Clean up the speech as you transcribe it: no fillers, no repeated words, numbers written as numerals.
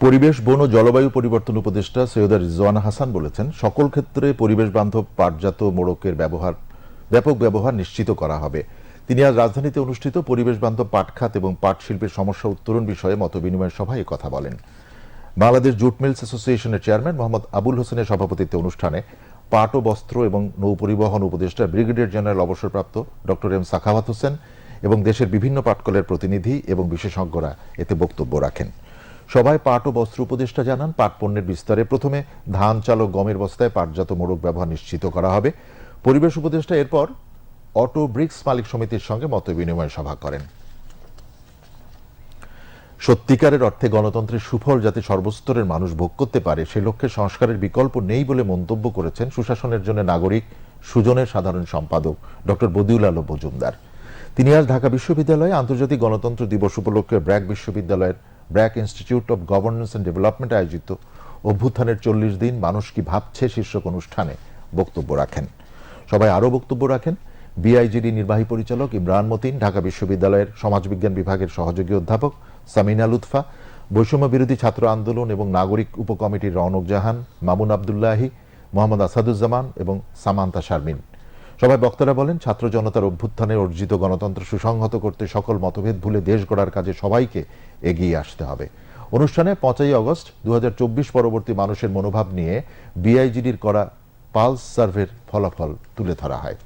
পরিবেশ, বন ও জলবায়ু পরিবর্তন উপদেষ্টা সৈয়দা রিজওয়ানা হাসান বলেছেন, সকল ক্ষেত্রে পরিবেশ বান্ধব পাটজাত মোড়কের ব্যাপক ব্যবহার নিশ্চিত করা হবে। তিনি আজ রাজধানীতে অনুষ্ঠিত পরিবেশ বান্ধব পাট খাত এবং পাট শিল্পের সমস্যা উত্তরণ বিষয়ে মতবিনিময় সভায় কথা বলেন। বাংলাদেশ জুট মিলস অ্যাসোসিয়েশনের চেয়ারম্যান মোহাম্মদ আবুল হোসেনের সভাপতিত্বে অনুষ্ঠানে পাট ও বস্ত্র এবং নৌ পরিবহন উপদেষ্টা ব্রিগেডিয়ার জেনারেল অবসরপ্রাপ্ত ডক্টর এম সাখাওয়াত হোসেন এবং দেশের বিভিন্ন পাটকলের প্রতিনিধি এবং বিশেষজ্ঞরা এতে বক্তব্য রাখেন। সভায় পাট ও বস্ত্র উপদেষ্টা জানান, পাট পণ্যের বিস্তারে প্রথমে ধান, চাল ও গমের বস্তায় পাটজাত মোড়ক ব্যবহার নিশ্চিত করা হবে। পরিবেশ উপদেষ্টা এরপর অটো ব্রিক্স মালিক সমিতির সঙ্গে মতবিনিময় সভা করেন। সত্যিকারের অর্থে গণতন্ত্রের সুফল যাতে সর্বস্তরের মানুষ ভোগ করতে পারে, সে লক্ষ্যে সংস্কারের বিকল্প নেই বলে মন্তব্য করেছেন সুশাসনের জন্য নাগরিক সুজনের সাধারণ সম্পাদক ডক্টর বদিউল আলম মজুমদার। তিনি আজ ঢাকা বিশ্ববিদ্যালয়ে আন্তর্জাতিক গণতন্ত্র দিবস উপলক্ষে ব্র্যাক বিশ্ববিদ্যালয়ের BRAC institute of governance and development আয়োজিত অভ্যুত্থানের 40 দিন মানুষ কি ভাবছে শীর্ষক অনুষ্ঠানে বক্তব্য রাখেন। সবাই আরও বক্তব্য রাখেন বিআইজিডি নির্বাহী পরিচালক ইমরান মতিন, ঢাকা বিশ্ববিদ্যালয়ের সমাজবিজ্ঞান বিভাগের সহযোগী অধ্যাপক সামিনা লুৎফা, বৈষম্য বিরোধী ছাত্র আন্দোলন এবং নাগরিক উপকমিটির রওনক জাহান, মামুন আবদুল্লাহি, মোহাম্মদ আসাদুজ্জামান এবং সামান্তা শারমিন। সবাই বক্তারা বলেন, ছাত্র জনতার অভ্যুত্থানে অর্জিত গণতন্ত্র সুসংহত করতে সকল মতভেদ ভুলে দেশ গড়ার কাজে সবাইকে এগিয়ে আসতে হবে। অনুষ্ঠানে 5 আগস্ট 2024 পরবর্তী মানুষের মনোভাব নিয়ে বিআইজিডির করা পালস সার্ভের ফলাফল তুলে ধরা হয়।